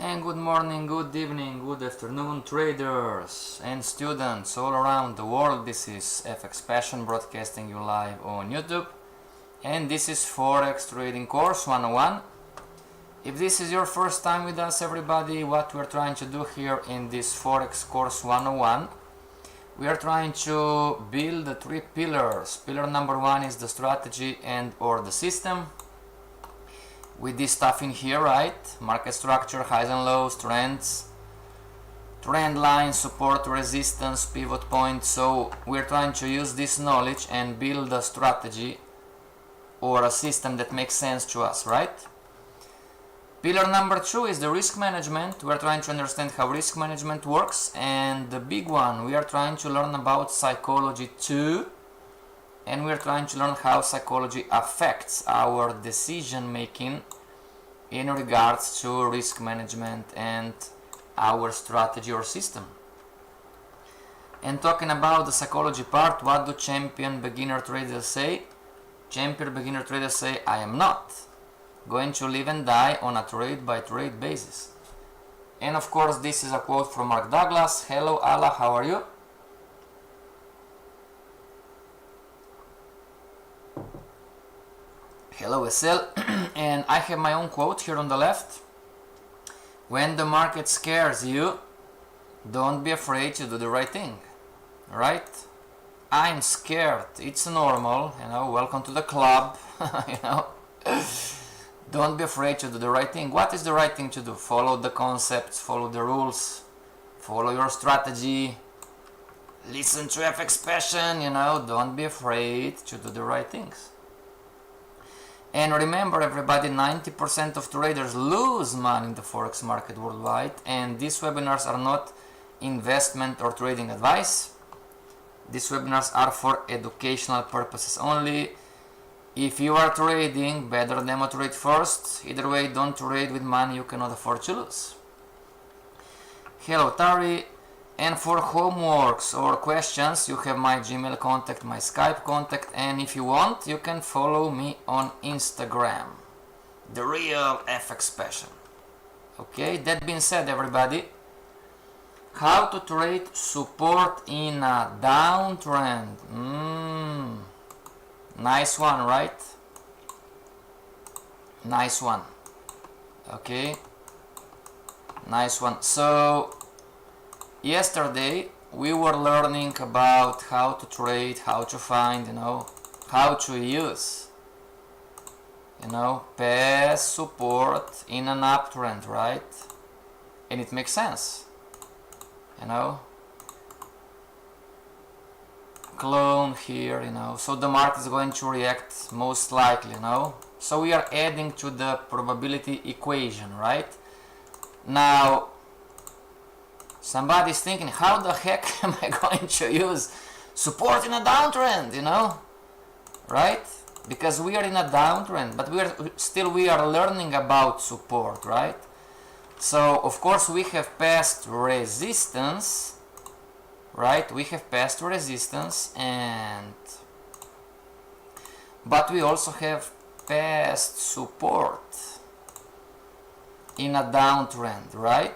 And good morning, good evening, good afternoon, traders and students all around the world. This is FXPassion broadcasting you live on YouTube. And this is Forex Trading Course 101. If this is your first time with us, everybody, what we're trying to do here in this Forex Course 101, we are trying to build the three pillars. Pillar number one is the strategy and or the system. With this stuff in here, right? Market structure, highs and lows, trends, trend lines, support, resistance, pivot point. So we're trying to use this knowledge and build a strategy or a system that makes sense to us, right? Pillar number two is the risk management. We're trying to understand how risk management works. And the big one, we are trying to learn about psychology too. And we're trying to learn how psychology affects our decision making in regards to risk management and our strategy or system. And talking about the psychology part, what do champion beginner traders say? Champion beginner traders say, I am not going to live and die on a trade by trade basis. And of course, this is a quote from Mark Douglas. Hello Allah, how are you? Hello SL. And I have my own quote here on the left. When the market scares you, don't be afraid to do the right thing. Right? I'm scared. It's normal, welcome to the club, Don't be afraid to do the right thing. What is the right thing to do? Follow the concepts, follow the rules, follow your strategy, listen to FXPassion, don't be afraid to do the right things. And remember everybody, 90% of traders lose money in the Forex market worldwide, and these webinars are not investment or trading advice. These webinars are for educational purposes only. If you are trading, better demo trade first. Either way, don't trade with money you cannot afford to lose. Hello Tari. And for homeworks or questions, you have my Gmail contact, my Skype contact, and if you want, you can follow me on Instagram, the real FXPassion. Okay, that being said, everybody, how to trade support in a downtrend. Nice one, right? Nice one. Okay, nice one. So yesterday we were learning about how to trade, how to find, how to use, past support in an uptrend, right? And it makes sense, clone here, so the market is going to react most likely, so we are adding to the probability equation, right? Now somebody's thinking, how the heck am I going to use support in a downtrend, right? Because we are in a downtrend, but we are learning about support, right? So of course we have past resistance, right? We have past resistance, but we also have past support in a downtrend, right?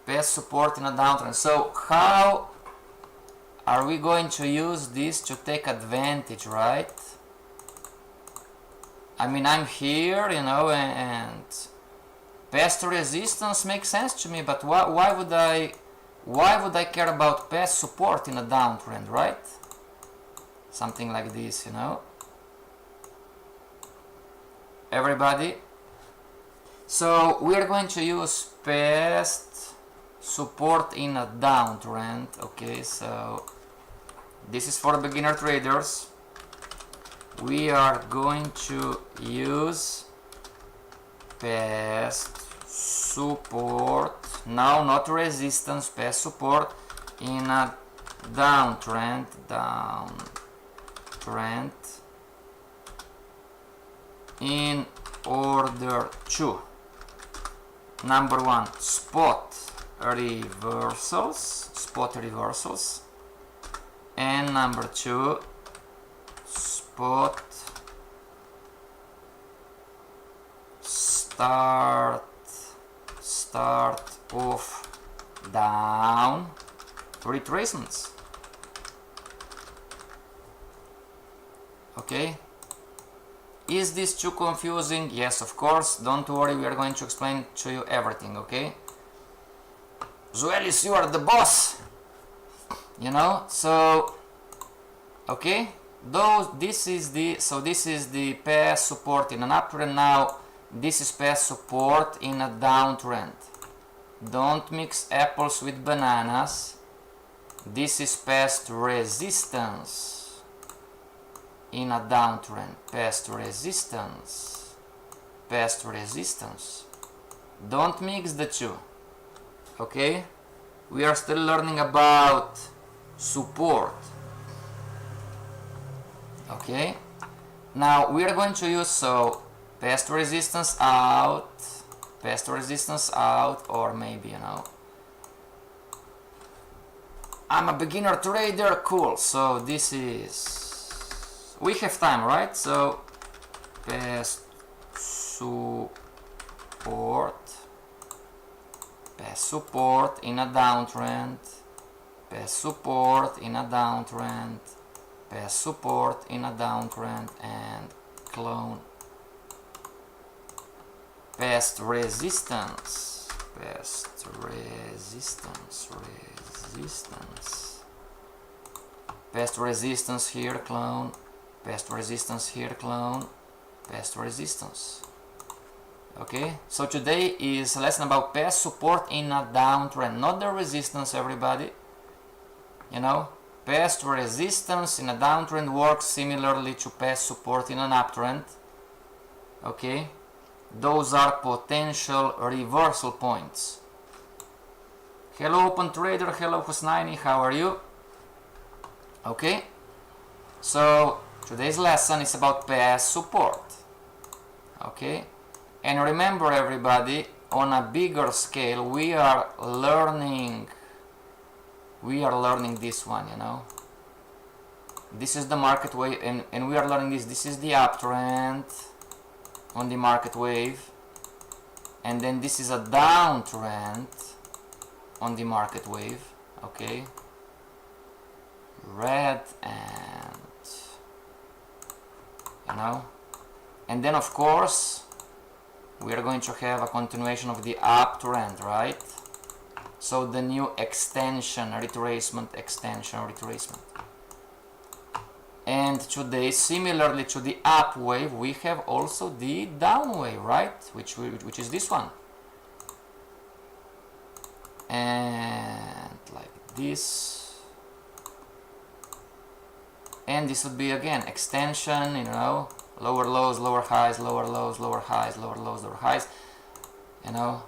Past support in a downtrend. So how are we going to use this to take advantage, right? I mean, I'm here, and past resistance makes sense to me, but why would I care about past support in a downtrend, right? Something like this, everybody. So we are going to use past support in a downtrend. Okay, so this is for beginner traders. We are going to use past support, now not resistance, past support in a downtrend, in order to, number one, spot reversals, and number two, spot start start of down retracements. Okay, is this too confusing? Yes, of course, don't worry, we are going to explain to you everything. Okay, Zuelis, you are the boss, you know. So okay, this is the past support in an uptrend. Now this is past support in a downtrend. Don't mix apples with bananas. This is past resistance in a downtrend. Past resistance. Past resistance. Don't mix the two. Okay? We are still learning about support. Okay? Now we are going to use past resistance out, or maybe, you know, I'm a beginner trader, cool. So this is, we have time, right? So past support in a downtrend, past support in a downtrend, past support in a downtrend, and clone past resistance, past resistance, past resistance here, clone, past resistance here, clone, past resistance. Okay, so today is a lesson about past support in a downtrend, not the resistance, everybody. You know, past resistance in a downtrend works similarly to past support in an uptrend. Okay, those are potential reversal points. Hello Open Trader, hello Husnaini, how are you? Okay, so today's lesson is about past support. Okay, and remember everybody, on a bigger scale we are learning this one, you know. This is the market wave, and we are learning this is the uptrend on the market wave, and then this is a downtrend on the market wave. Okay, red, and you know, and then of course we are going to have a continuation of the uptrend, right? So the new extension, retracement, extension, retracement. And today, similarly to the up wave, we have also the down wave, right? Which is this one. And like this. And this would be again extension, you know, lower lows, lower highs, lower lows, lower highs, lower lows, lower highs, you know,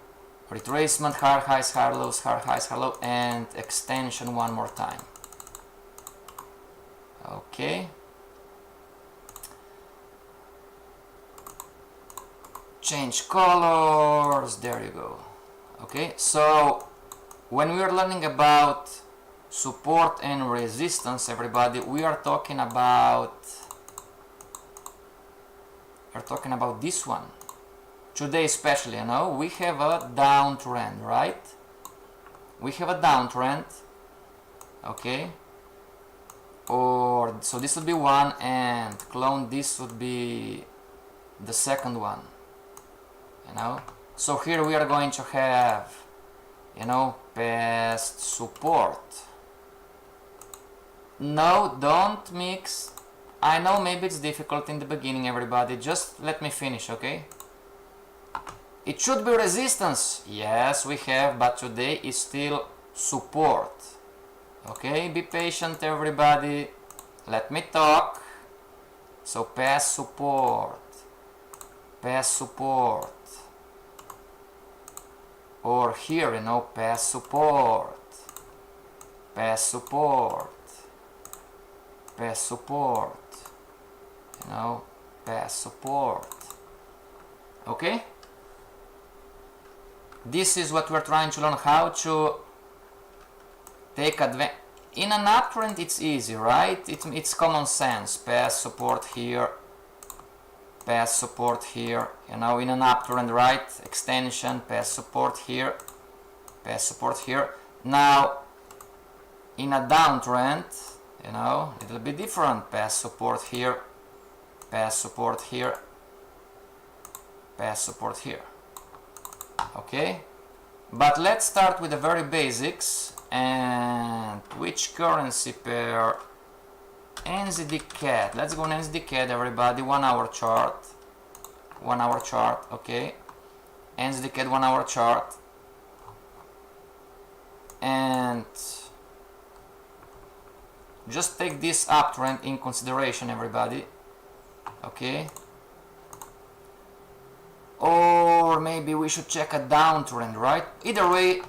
retracement, higher highs, higher lows, higher highs, higher low, and extension one more time. Okay, change colors, there you go. Okay, so when we are learning about support and resistance, everybody, we are talking about this one today, especially, you know. We have a downtrend, right? We have a downtrend. Okay, or so this would be one, and clone this would be the second one, you know. So here we are going to have, you know, past support. No, don't mix. I know maybe it's difficult in the beginning, everybody, just let me finish. Okay, it should be resistance, yes we have, but today is still support. Okay, be patient everybody, let me talk. So past support, or here, you know, past support, you know, past support. Okay, this is what we're trying to learn, how to take advantage. In an uptrend it's easy, right? It's common sense. Past support here, past support here, you know, in an uptrend, right? Extension, past support here, past support here. Now in a downtrend, you know, it'll be different. Past support here, past support here, past support here. Okay, but let's start with the very basics. And which currency pair? NZD CAD. Let's go on NZD CAD, everybody. 1 hour chart. 1 hour chart. Okay, NZD CAD 1 hour chart. And just take this uptrend in consideration, everybody. Okay, or maybe we should check a downtrend, right? Either way.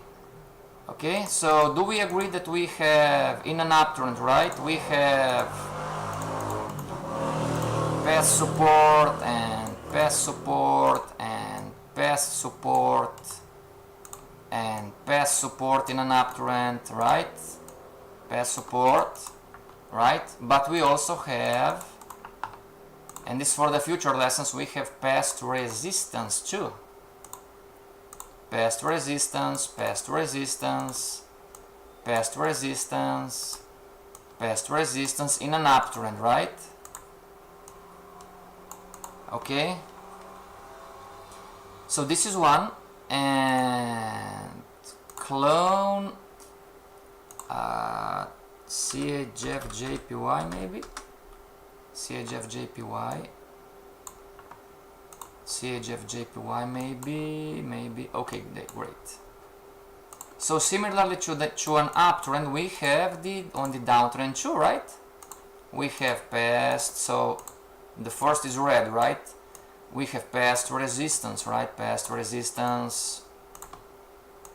Okay, so do we agree that we have in an uptrend, right? We have past support and past support and past support and past support in an uptrend, right? Past support, right? But we also have, and this for the future lessons, we have past resistance too. Past resistance, past resistance, past resistance, past resistance in an uptrend, right? Okay, so this is one. And clone CHF-JPY, maybe CHF-JPY, CHF-JPY, maybe. Okay, great. So similarly to an uptrend, we have on the downtrend too, right? We have past, so the first is red, right? We have past resistance, right? Past resistance,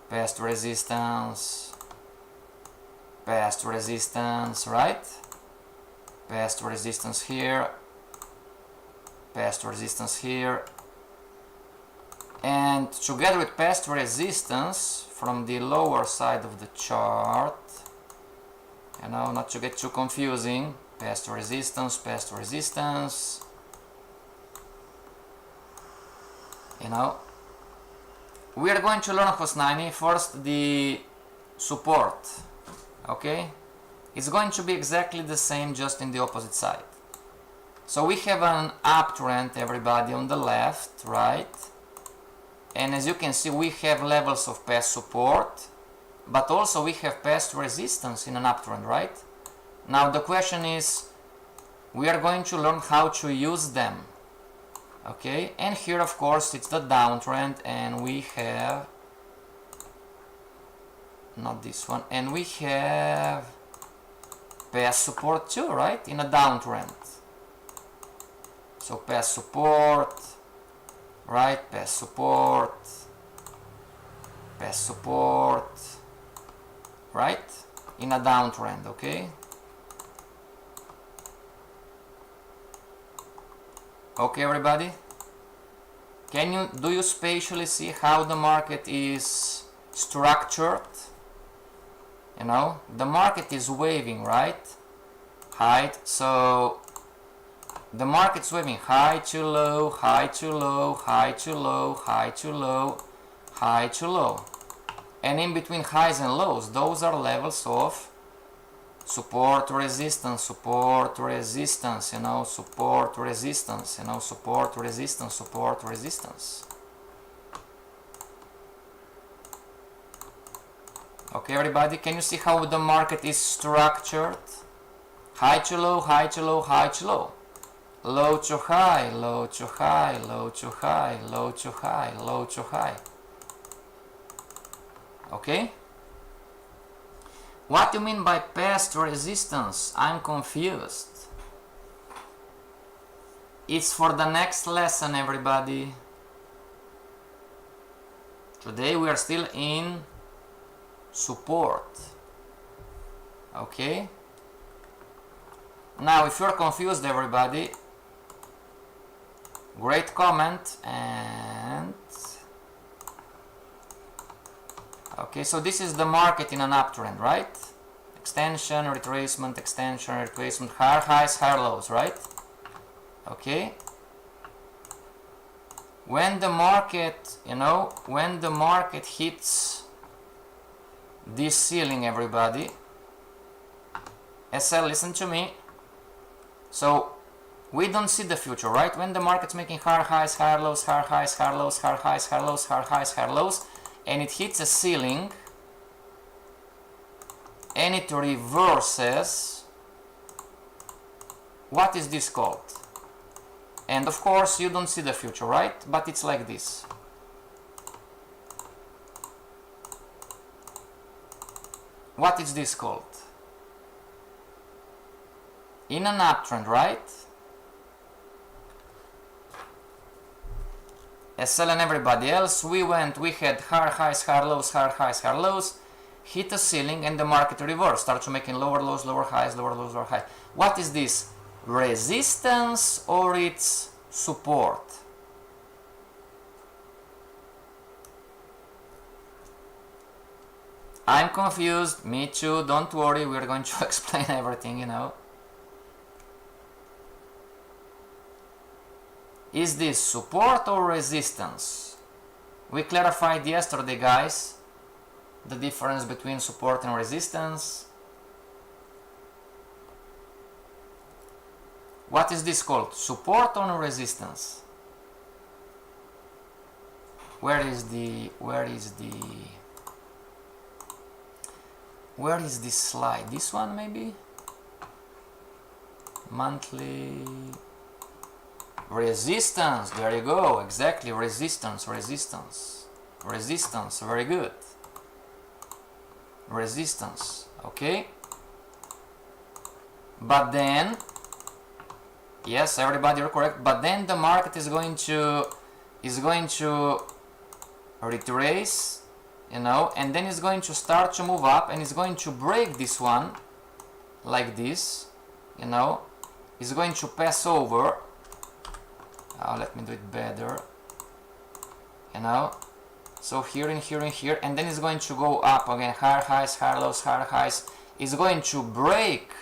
past resistance, past resistance, right? Past resistance here, past resistance here. And together with past resistance from the lower side of the chart, you know, not to get too confusing, past resistance, you know, we are going to learn Hosnani first the support. Okay, it's going to be exactly the same, just in the opposite side. So we have an uptrend, everybody, on the left, right? And as you can see, we have levels of past support, but also we have past resistance in an uptrend, right? Now the question is, we are going to learn how to use them. Okay, and here of course it's the downtrend, and we have, not this one, and we have past support too, right? In a downtrend. So past support, right? Past support, right? In a downtrend, okay? Okay, everybody? Do you spatially see how the market is structured? You know, the market is waving, right? Height, so the market's waving high to low, high to low, high to low, high to low, high to low. And in between highs and lows, those are levels of support, resistance, you know, support, resistance, you know, support, resistance. Okay, everybody, can you see how the market is structured? High to low, high to low, high to low. Low to high, low to high, low to high, low to high, low to high. Okay? What do you mean by past resistance? I'm confused. It's for the next lesson, everybody. Today we are still in support. Okay? Now, if you're confused, everybody, great comment. And okay, so this is the market in an uptrend, right? Extension, retracement, higher highs, higher lows, right? Okay, when the market, you know, when the market hits this ceiling, everybody, SL, listen to me. So we don't see the future, right? When the market's making higher highs, higher lows, higher highs, higher lows, higher highs, higher lows, higher highs, higher lows, and it hits a ceiling and it reverses, what is this called? And of course you don't see the future, right? But it's like this. What is this called? In an uptrend, right? SL and everybody else, we had higher highs, higher lows, higher highs, higher lows, hit a ceiling and the market reversed, starts making lower lows, lower highs, lower lows, lower highs. What is this? Resistance or it's support? I'm confused, me too, don't worry, we're going to explain everything, you know. Is this support or resistance? We clarified yesterday, guys, the difference between support and resistance. What is this called? Support or resistance? Where is this slide? This one maybe? Monthly resistance, there you go, exactly, resistance, very good. Resistance, okay? But then, yes, everybody, you're correct, but then the market is going to retrace, you know, and then it's going to start to move up and it's going to break this one like this, you know, it's going to pass over. Let me do it better, you know, so here and here and here, and then it's going to go up again, higher highs, higher lows, higher highs. It's going to break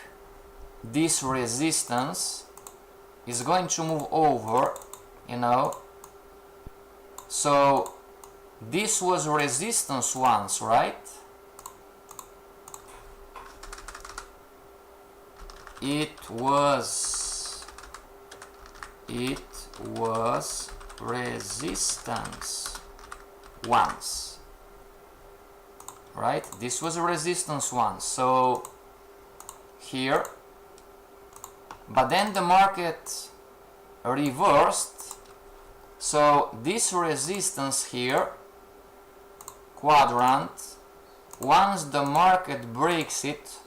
this resistance, it's going to move over, you know. So this was resistance once, right? It was resistance once, right? This was a resistance once, so here, but then the market reversed, so this resistance here, quadrant, once the market breaks it,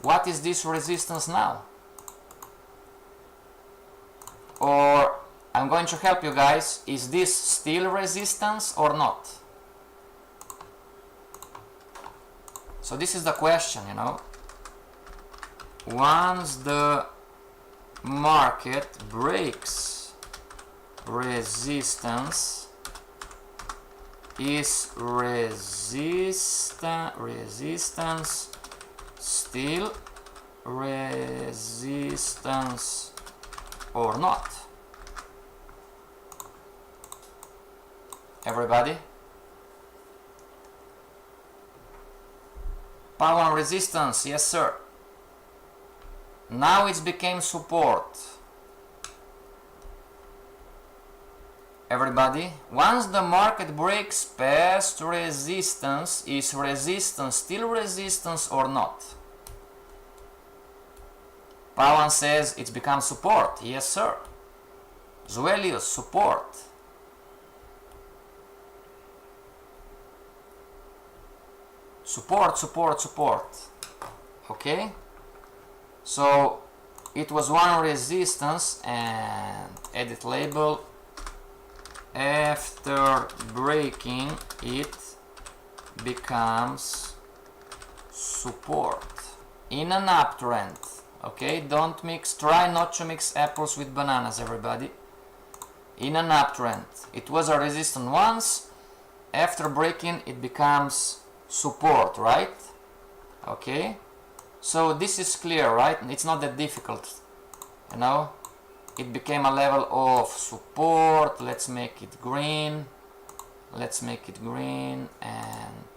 what is this resistance now? Or I'm going to help you guys, is this still resistance or not? So this is the question, you know. Once the market breaks resistance, is resistance still resistance or not? Everybody? Power and resistance, yes sir. Now it became support. Everybody? Once the market breaks past resistance, is resistance still resistance or not? Pawan says it's become support. Yes sir. Zuelius, support. Support. Okay? So it was one resistance and edit label. After breaking it becomes support in an uptrend. Okay, don't mix, try not to mix apples with bananas, everybody. In an uptrend, it was a resistance once, after breaking it becomes support, right? Okay, so this is clear, right? It's not that difficult, you know. it became a level of support. Let's make it green. Let's make it green, and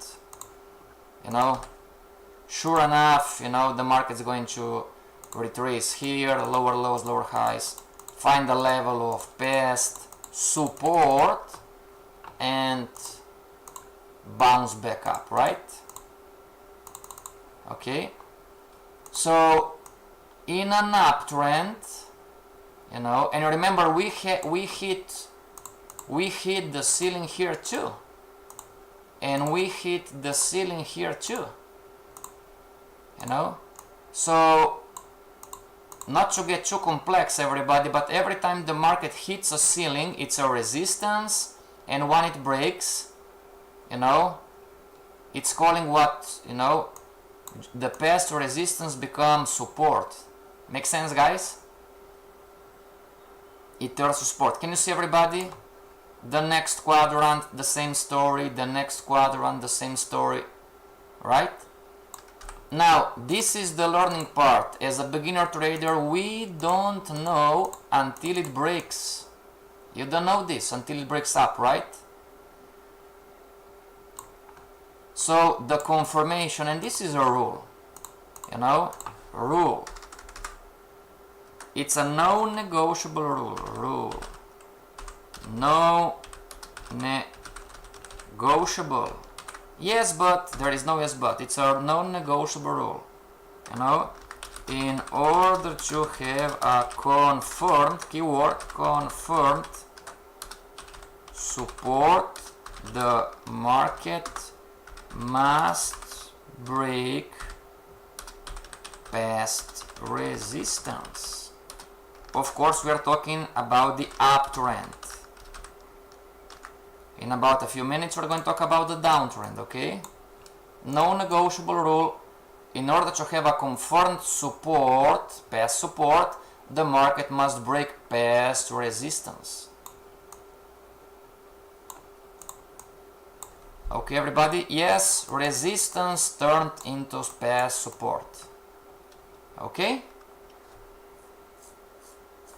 you know, sure enough, you know, the market's going to retrace here, lower lows, lower highs, find the level of past support and bounce back up, right? Okay, so in an uptrend, you know, and remember we hit the ceiling here too, and we hit the ceiling here too, you know. So not to get too complex, everybody, but every time the market hits a ceiling, it's a resistance, and when it breaks, you know, it's calling what, you know, the past resistance becomes support. Make sense, guys? It turns to support. Can you see, everybody? The next quadrant, the same story. The next quadrant, the same story. Right? Now, this is the learning part. As a beginner trader, we don't know until it breaks. You don't know this until it breaks up, right? So the confirmation, and this is a rule, you know, rule. It's a non-negotiable rule. No negotiable. Yes, but there is no yes, but it's a non-negotiable rule. You know, in order to have a confirmed keyword, confirmed support, the market must break past resistance. Of course, we are talking about the uptrend. In about a few minutes, we're going to talk about the downtrend, okay? No negotiable rule. In order to have a confirmed support, past support, the market must break past resistance. Okay, everybody? Yes, resistance turned into past support. Okay?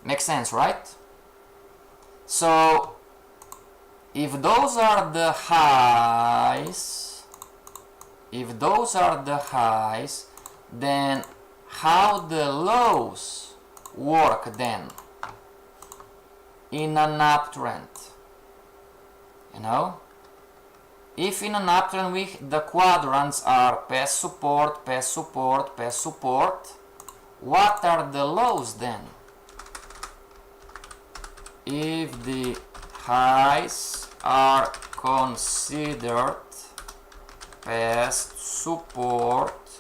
Makes sense, right? So, if those are the highs, then how the lows work then in an uptrend? You know? If in an uptrend the quadrants are past support, past support, past support, what are the lows then? If the highs are considered past support,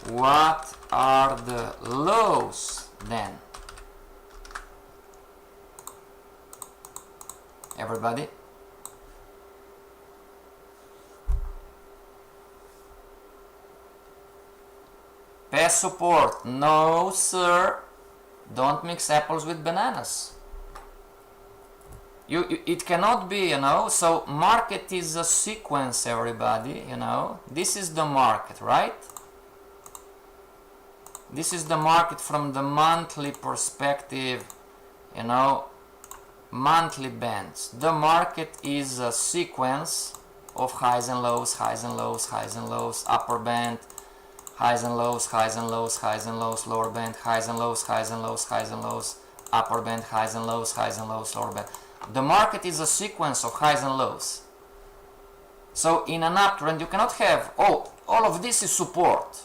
what are the lows then? Everybody? Past support, no sir, don't mix apples with bananas. It cannot be, you know, so market is a sequence, everybody, you know. This is the market, right? This is the market from the monthly perspective, you know, monthly bands. The market is a sequence of highs and lows, highs and lows, highs and lows, upper band, highs and lows, highs and lows, highs and lows, lower band, highs and lows, highs and lows, highs and lows, upper band, highs and lows, lower band. The market is a sequence of highs and lows. So in an uptrend you cannot have, oh, all of this is support.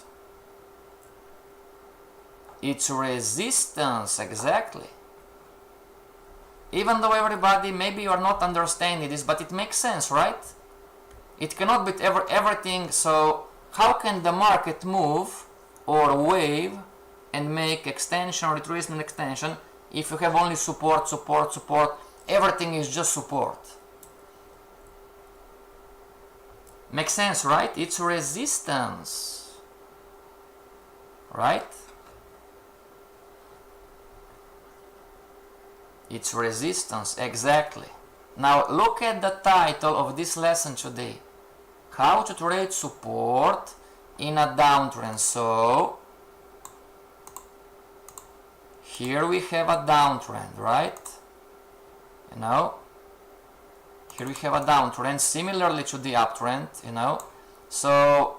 It's resistance, exactly. Even though everybody, maybe you are not understanding this, but it makes sense, right? It cannot be everything, so how can the market move or wave and make extension, retracement, extension if you have only support, support, support? Everything is just support. Makes sense, right? It's resistance, right? It's resistance, exactly. Now look at the title of this lesson today. How to trade support in a downtrend. So here we have a downtrend, right? You know, here we have a downtrend similarly to the uptrend, you know. So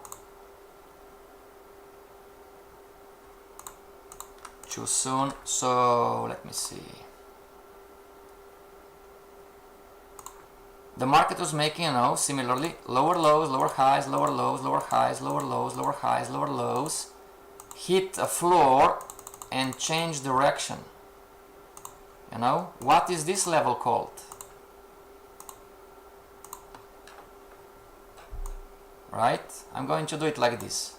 too soon, so let me see. The market was making, you know, similarly lower lows, lower highs, lower lows, lower highs, lower lows, lower highs, lower lows, hit a floor and change direction. You know, what is this level called? Right? I'm going to do it like this.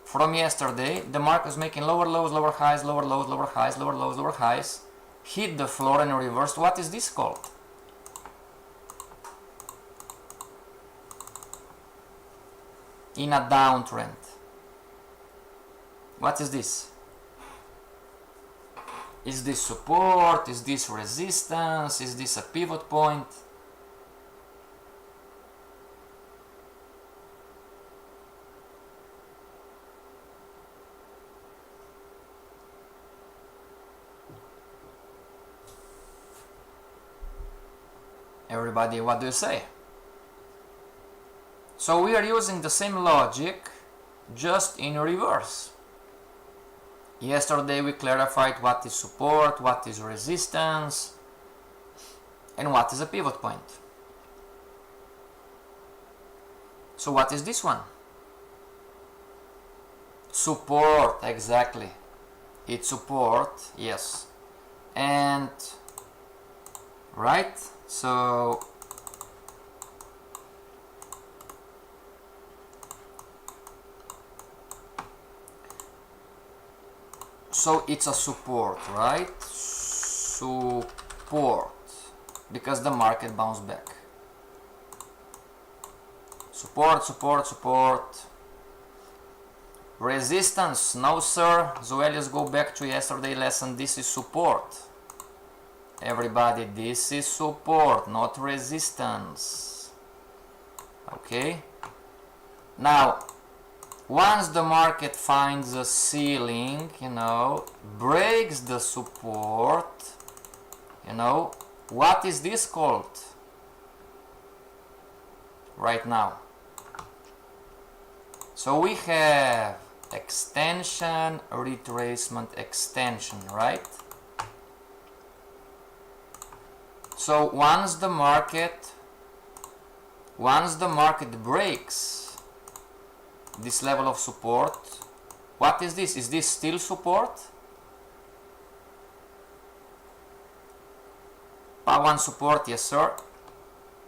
From yesterday, the market was making lower lows, lower highs, lower lows, lower highs, lower lows, lower highs, hit the floor and reversed. What is this called? In a downtrend. What is this? Is this support? Is this resistance? Is this a pivot point? Everybody, what do you say? So we are using the same logic, just in reverse. Yesterday we clarified what is support, what is resistance, and what is a pivot point. So what is this one? Support, exactly. It's support, yes. And, right? So it's a support, right? Support, because the market bounced back. Support, support, support. Resistance, no sir. Zoelius, go back to yesterday's lesson. This is support. Everybody, this is support, not resistance. Okay? Now, once the market finds a ceiling, you know, breaks the support, you know, what is this called right now? So we have extension, retracement, extension, right? So once the market breaks this level of support, what is this? Is this still support? Power support, yes sir.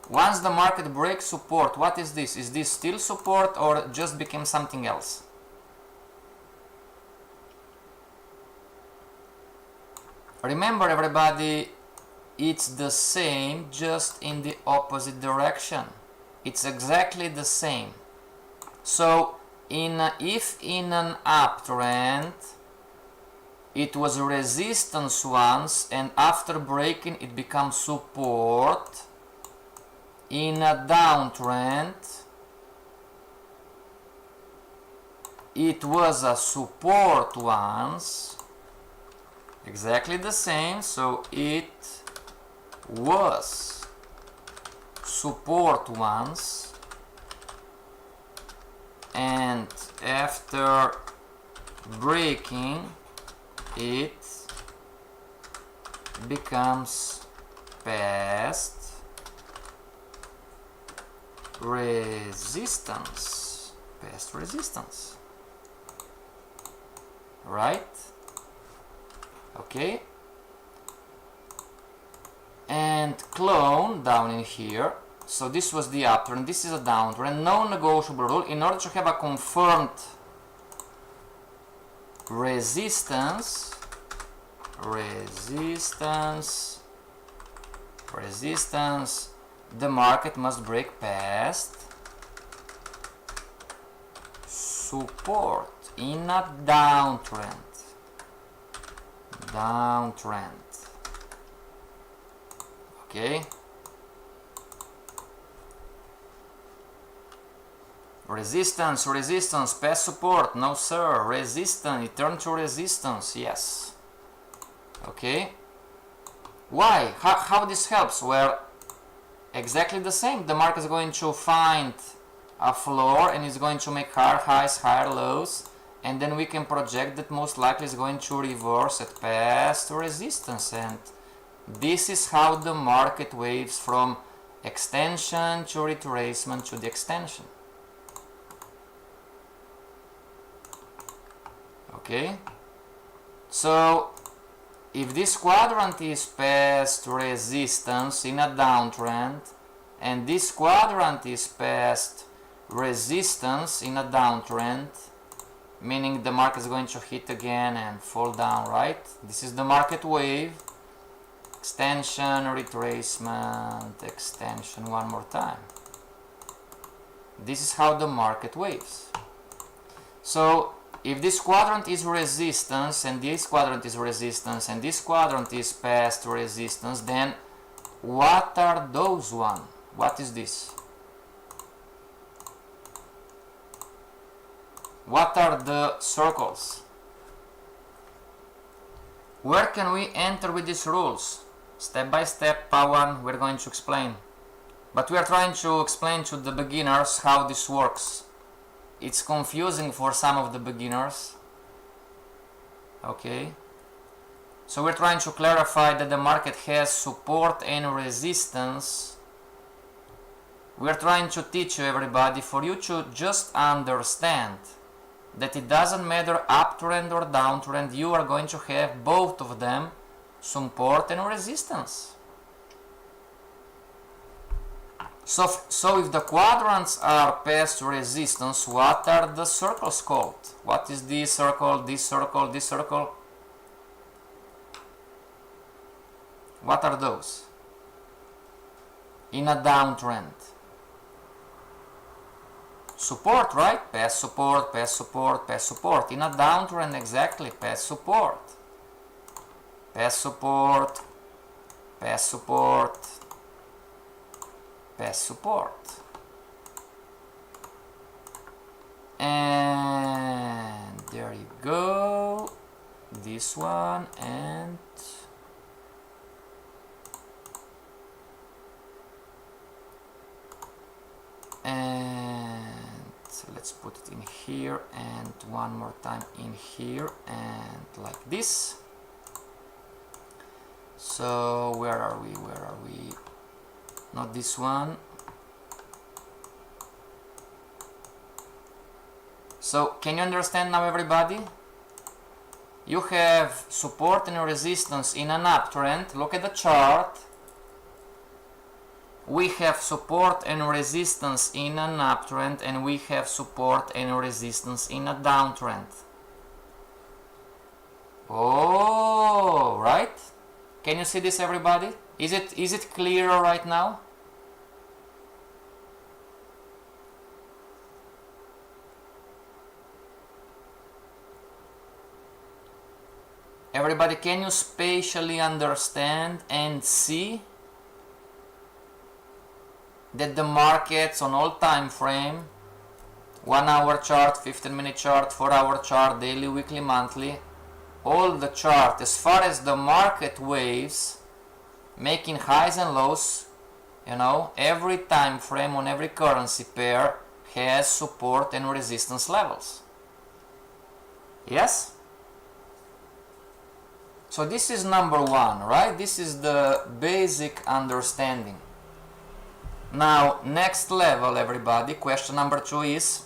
Once the market breaks support, what is this? Is this still support or just became something else? Remember everybody, it's the same, just in the opposite direction. It's exactly the same. So if in an uptrend it was resistance once and after breaking it becomes support, in a downtrend it was a support once, exactly the same, so it was support once, and after breaking it becomes past resistance, right? Okay, and clone down in here. So this was the uptrend, this is a downtrend. Non-negotiable rule: in order to have a confirmed resistance, the market must break past support in a downtrend. Okay, Resistance, resistance, past support, no sir. Resistance, it turned to resistance, yes. Okay. Why? How this helps? Well, exactly the same. The market is going to find a floor and is going to make higher highs, higher lows, and then we can project that most likely is going to reverse at past resistance, and this is how the market waves from extension to retracement to the extension. Okay, so if this quadrant is past resistance in a downtrend and this quadrant is past resistance in a downtrend, meaning the market is going to hit again and fall down, right? This is the market wave. Extension, retracement, extension, one more time. This is how the market waves. So if this quadrant is resistance and this quadrant is resistance and this quadrant is past resistance, then what are those one? What is this? What are the circles? Where can we enter with these rules? Step by step, part one, we're going to explain. But we are trying to explain to the beginners how this works. It's confusing for some of the beginners. Okay. So we're trying to clarify that the market has support and resistance. We're trying to teach you, everybody, for you to just understand that it doesn't matter uptrend or downtrend, you are going to have both of them, support and resistance. So if the quadrants are past resistance, what are the circles called? What is this circle, this circle, this circle? What are those? In a downtrend. Support, right? Past support, past support, past support. In a downtrend, exactly, past support. Past support, past support, past support. And there you go. This one and let's put it in here and one more time in here and like this. So where are we? Not this one. So can you understand now, everybody? You have support and resistance in an uptrend. Look at the chart. We have support and resistance in an uptrend and we have support and resistance in a downtrend. Oh, right? Can you see this, everybody? Is it clearer right now? Everybody, can you spatially understand and see that the markets on all time frame, 1 hour chart, 15-minute chart, 4 hour chart, daily, weekly, monthly, all the chart, as far as the market waves, making highs and lows, you know, every time frame on every currency pair has support and resistance levels. Yes? So this is number one, right? This is the basic understanding. Now, next level, everybody, question number 2 is,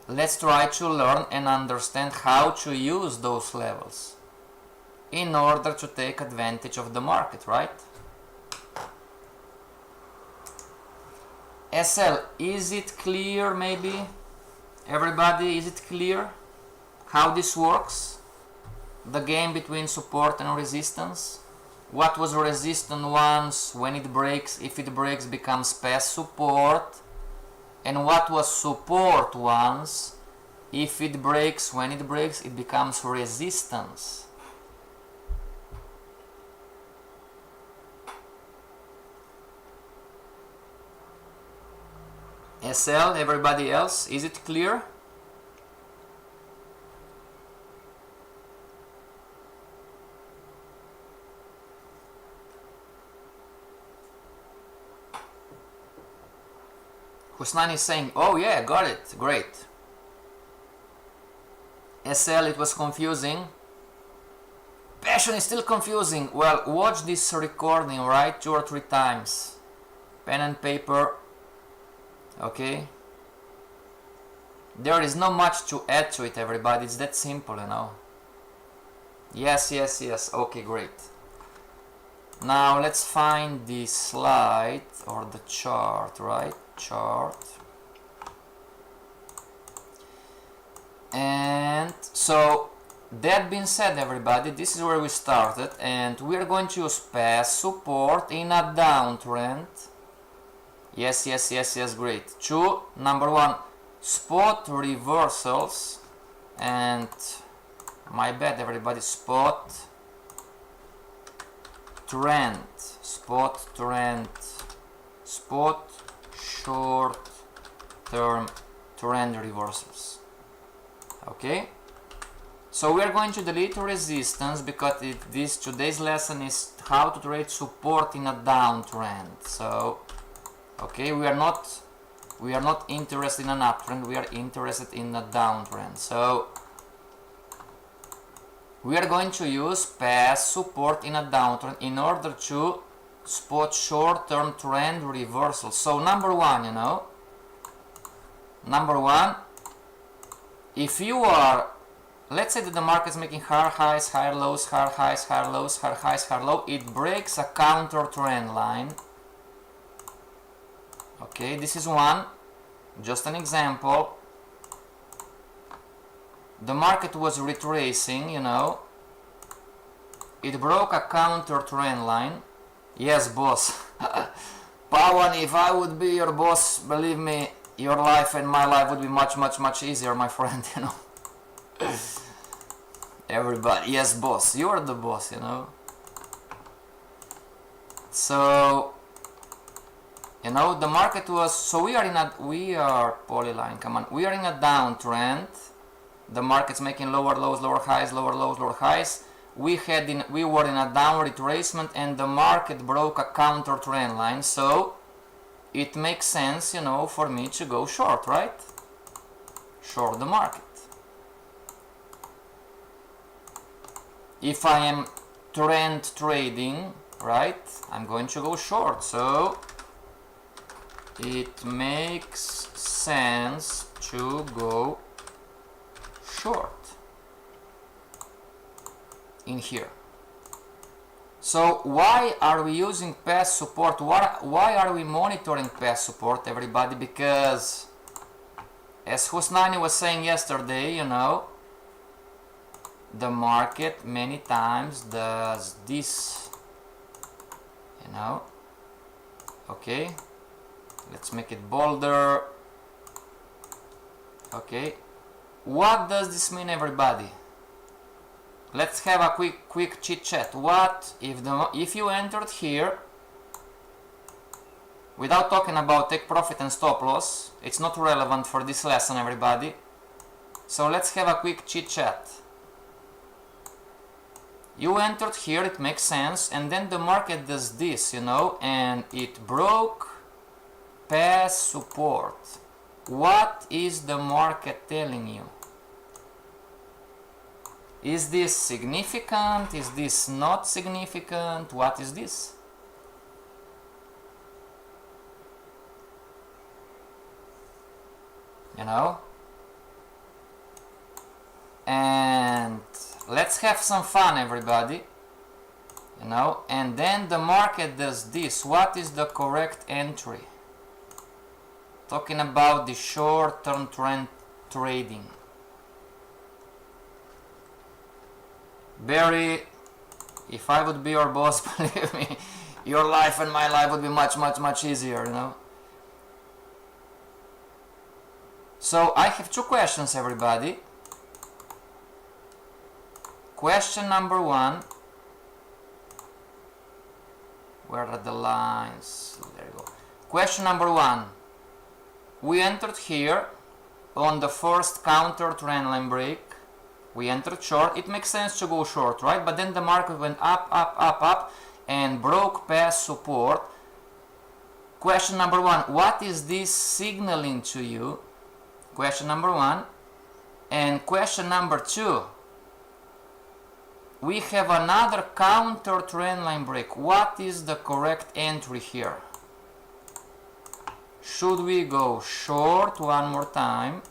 let's try to learn and understand how to use those levels in order to take advantage of the market, right? SL, is it clear maybe? Everybody, is it clear how this works? The game between support and resistance? What was resistance once, when it breaks, if it breaks becomes past support, and what was support once, if it breaks, when it breaks, it becomes resistance. SL, everybody else, is it clear? Husnan is saying, oh yeah, got it, great. SL, it was confusing. Passion is still confusing. Well, watch this recording, right? 2 or 3 times. Pen and paper. Okay? There is not much to add to it, everybody. It's that simple, you know. Yes, yes, yes. Okay, great. Now let's find the slide or the chart, right? Chart. And so that being said, everybody, this is where we started, and we are going to use past support in a downtrend. Yes, yes, yes, yes, great. Number 1, spot reversals, and my bad, everybody, spot trend, spot short term trend reversals. Okay, so we are going to delete resistance because today's lesson is how to trade support in a downtrend. So okay, we are not interested in an uptrend, we are interested in a downtrend. So we are going to use past support in a downtrend in order to spot short-term trend reversal. So number 1, you know, if you are, let's say that the market is making higher highs, higher lows, higher highs, higher lows, higher highs, higher low, it breaks a counter trend line. Okay, this is one, just an example. The market was retracing, you know, it broke a counter trend line. Yes, boss. Pawan, if I would be your boss, believe me, your life and my life would be much, much, much easier, my friend, you know. Everybody, yes, boss, you're the boss, you know. So, you know, the market was, so we are polyline, come on, we are in a downtrend. The market's making lower lows, lower highs, lower lows, lower highs. We were in a down retracement, and the market broke a counter trend line, so it makes sense, you know, for me to go short, right? Short the market. If I am trend trading, right, I'm going to go short, so it makes sense to go short in here. So why are we using past support? Why are we monitoring past support, everybody? Because as Husnani was saying yesterday, you know, the market many times does this, you know. Okay, let's make it bolder. Okay, what does this mean, everybody? Let's have a quick chit chat. What if you entered here without talking about take profit and stop loss? It's not relevant for this lesson, everybody. So let's have a quick chit chat. You entered here, it makes sense, and then the market does this, you know, and it broke past support. What is the market telling you? Is this significant? Is this not significant? What is this? You know? And let's have some fun, everybody. You know? And then the market does this. What is the correct entry? Talking about the short-term trend trading. Barry, if I would be your boss, believe me, your life and my life would be much, much, much easier, you know. So I have 2 questions, everybody. Question number 1. Where are the lines? There you go. Question number 1. we entered here on the first counter trend line break. We entered short. It makes sense to go short, right? But then the market went up, up, up, up, and broke past support. Question number one, what is this signaling to you? Question number one. And question number two, we have another counter trend line break. What is the correct entry here? Should we go short one more time,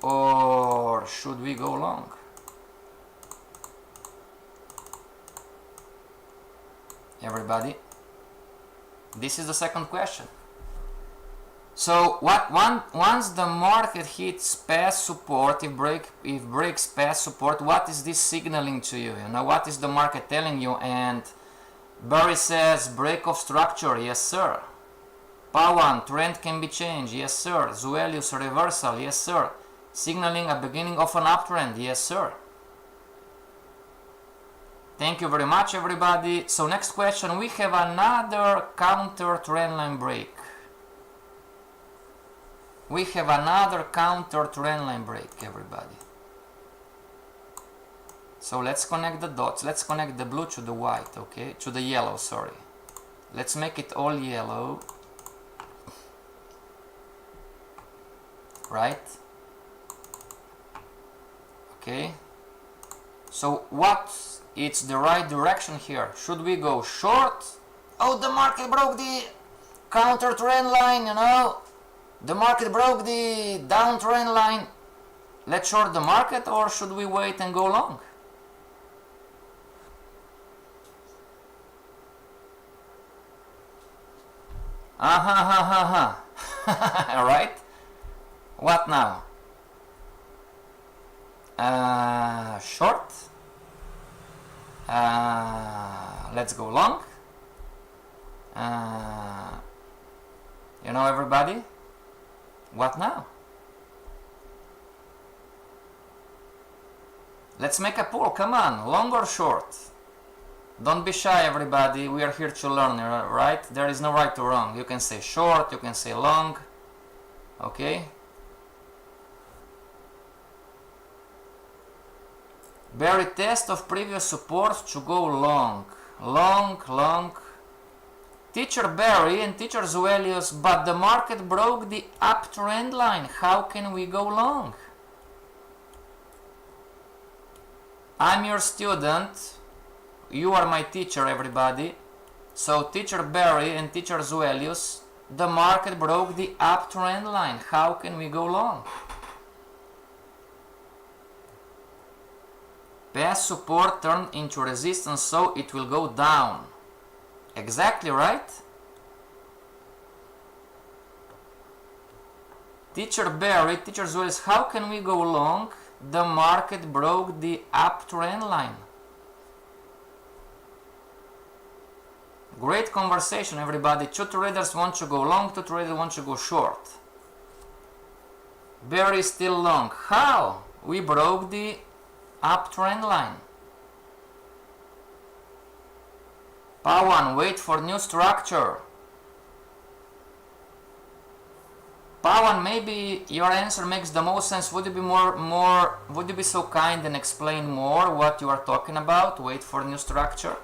or should we go long? Everybody, this is the second question. So once the market hits past support, if breaks past support, what is this signaling to you? You know, what is the market telling you? And Barry says break of structure, yes sir. Pawan, trend can be changed, yes sir. Zuelius, reversal, yes sir. Signaling a beginning of an uptrend, yes sir. Thank you very much everybody. So next question, we have another counter trend line break. We have another counter trend line break, everybody. So let's connect the dots. Let's connect the blue to the white, okay? To the yellow, sorry. Let's make it all yellow. Right? Okay. So what is the right direction here? Should we go short? Oh, the market broke the counter trend line, you know. The market broke the downtrend line. Let's short the market, or should we wait and go long? Alright. What now? Short. Let's go long. You know everybody? What now? Let's make a poll, come on, long or short? Don't be shy everybody, we are here to learn, right? There is no right or wrong. You can say short, you can say long, okay? Barry, test of previous support to go long. Long. Teacher Barry and Teacher Zuelius, but the market broke the uptrend line. How can we go long? I'm your student. You are my teacher, everybody. So Teacher Barry and Teacher Zuelius, the market broke the uptrend line. How can we go long? Past support turned into resistance, so it will go down. Exactly right? Teacher Barry, Teacher Zuelius, how can we go long? The market broke the uptrend line. Great conversation everybody. Two traders want to go long, two traders want to go short. Barry is still long. How? We broke the uptrend line. Pawan, wait for new structure. Pawan, maybe your answer makes the most sense. Would you be would you be so kind and explain more what you are talking about? Wait for new structure.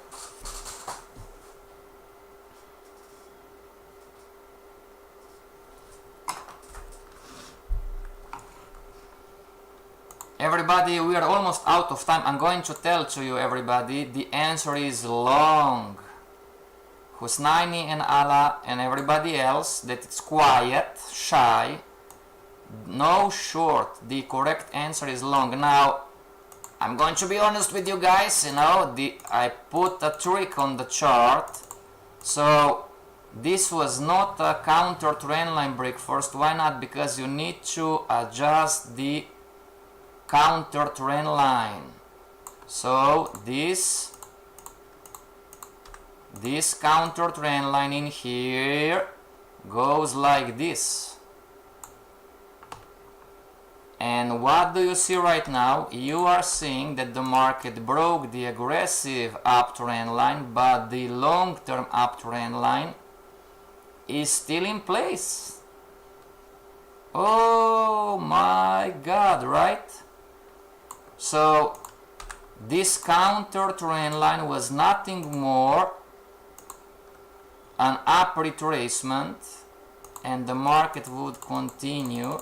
Everybody, we are almost out of time. I'm going to tell to you everybody, the answer is long. Husnaini and Allah and everybody else that it's quiet, shy, no short. The correct answer is long. Now, I'm going to be honest with you guys, you know, I put a trick on the chart. So this was not a counter trend line break first. Why not? Because you need to adjust the counter trend line. So this counter trend line in here goes like this. And what do you see right now? You are seeing that the market broke the aggressive uptrend line, but the long-term uptrend line is still in place. Oh my god, right? So this counter trend line was nothing more an up retracement, and the market would continue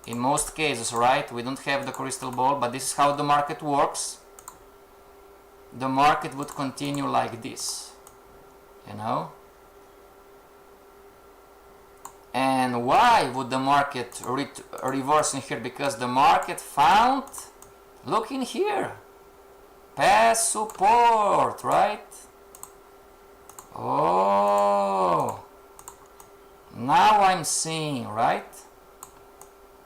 in most cases, right? We don't have the crystal ball, but this is how the market works. The market would continue like this, you know. And why would the market reverse in here? Because the market found, look in here, past support, right? Oh, now I'm seeing, right?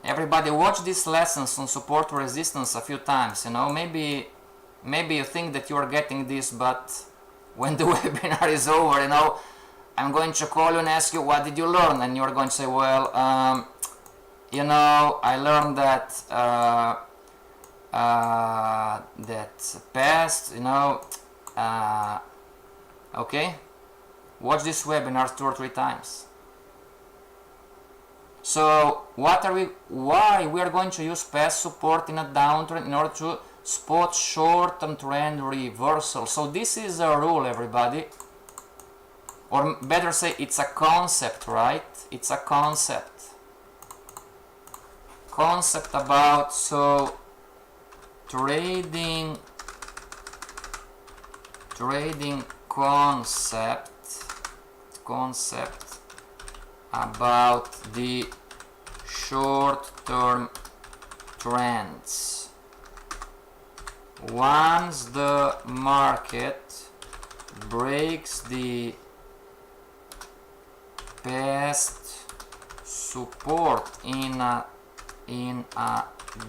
Everybody watch these lessons on support resistance a few times, you know. Maybe you think that you are getting this, but when the webinar is over, you know, I'm going to call you and ask you, what did you learn? And you're going to say, well, you know, I learned that that past, you know, okay, watch this webinar 2 or 3 times. So why we are going to use past support in a downtrend in order to spot short-term trend reversal. So this is a rule, everybody, or better say it's a concept, right? It's a concept about, so trading concept about the short-term trends. Once the market breaks the past support in a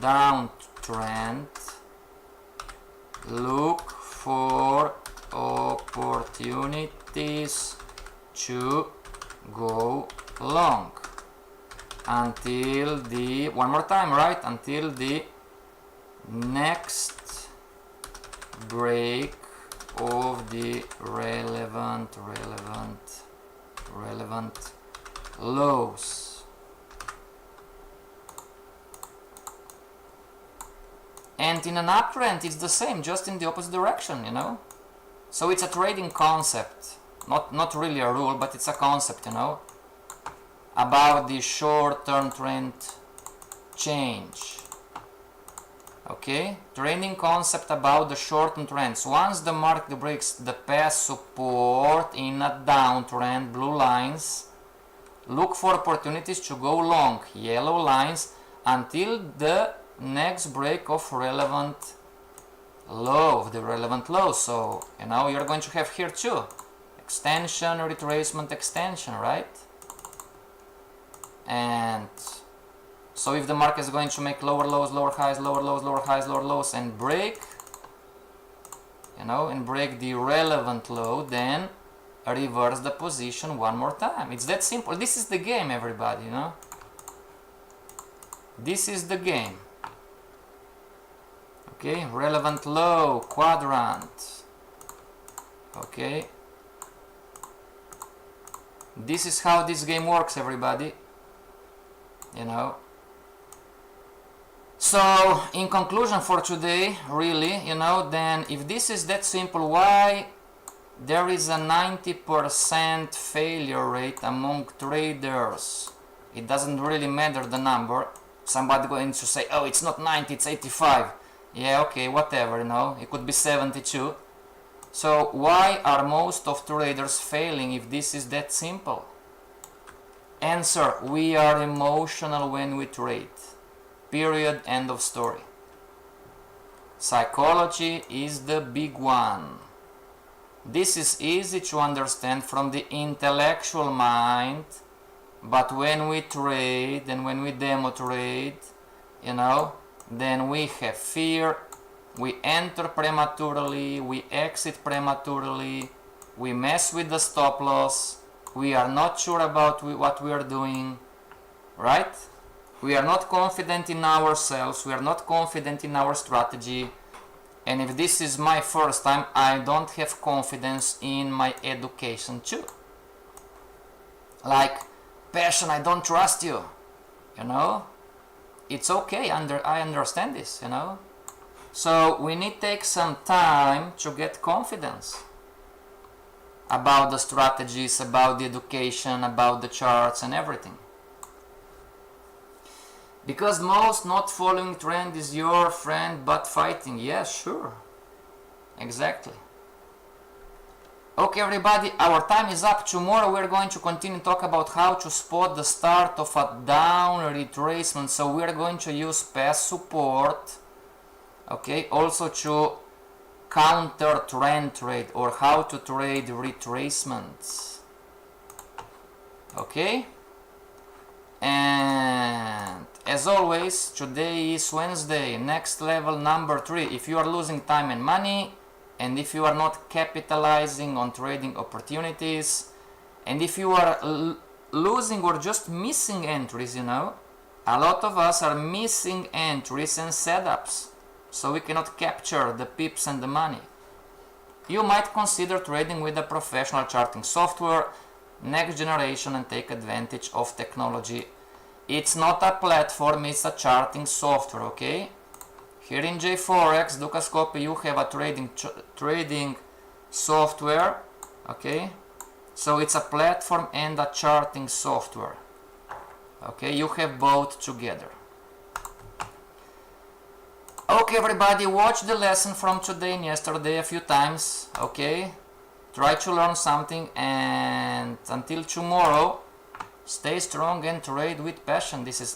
downtrend, look for opportunities to go long until the, one more time, right, until the next break of the relevant lows. And in an uptrend it's the same, just in the opposite direction, you know. So it's a trading concept, not really a rule, but it's a concept, you know, about the short-term trend change. Okay, trading concept about the short-term trends. Once the market breaks the past support in a downtrend, blue lines, look for opportunities to go long, yellow lines, until the next break of relevant low, the relevant low. So, you know, you're going to have here too, extension, retracement, extension, right? And so if the market is going to make lower lows, lower highs, lower lows, lower highs, lower lows, and break, you know, and break the relevant low, then reverse the position one more time. It's that simple. This is the game, everybody, you know. This is the game. Okay, relevant low, quadrant. Okay. This is how this game works, everybody. You know. So, in conclusion for today, really, you know, then if this is that simple, why there is a 90% failure rate among traders? It doesn't really matter the number. Somebody going to say, oh, it's not 90, it's 85. Yeah, okay, whatever, you know, it could be 72. So why are most of traders failing if this is that simple? Answer, we are emotional when we trade. Period, end of story. Psychology is the big one. This is easy to understand from the intellectual mind, but when we trade and when we demo trade, you know, then we have fear, we enter prematurely, we exit prematurely, we mess with the stop loss, we are not sure about what we are doing, right? We are not confident in ourselves, we are not confident in our strategy, and if this is my first time, I don't have confidence in my education too. Like, Passion, I don't trust you. you know. It's okay, I understand this, you know. So we need to take some time to get confidence about the strategies, about the education, about the charts and everything. Because most not following trend is your friend but fighting. Yes, sure. Exactly. Okay everybody, our time is up. Tomorrow we're going to continue to talk about how to spot the start of a down retracement. So we're going to use past support, okay, also to counter trend trade or how to trade retracements, okay. And as always, today is Wednesday, next level number 3. If you are losing time and money, and if you are not capitalizing on trading opportunities, and if you are losing or just missing entries, you know, a lot of us are missing entries and setups, so we cannot capture the pips and the money. You might consider trading with a professional charting software, next generation, and take advantage of technology. It's not a platform, it's a charting software, okay? Here in Forex, Ducascopy, you have a trading software, okay? So it's a platform and a charting software, okay? You have both together. Okay everybody, watch the lesson from today and yesterday a few times, okay? Try to learn something, and until tomorrow, stay strong and trade with passion. This is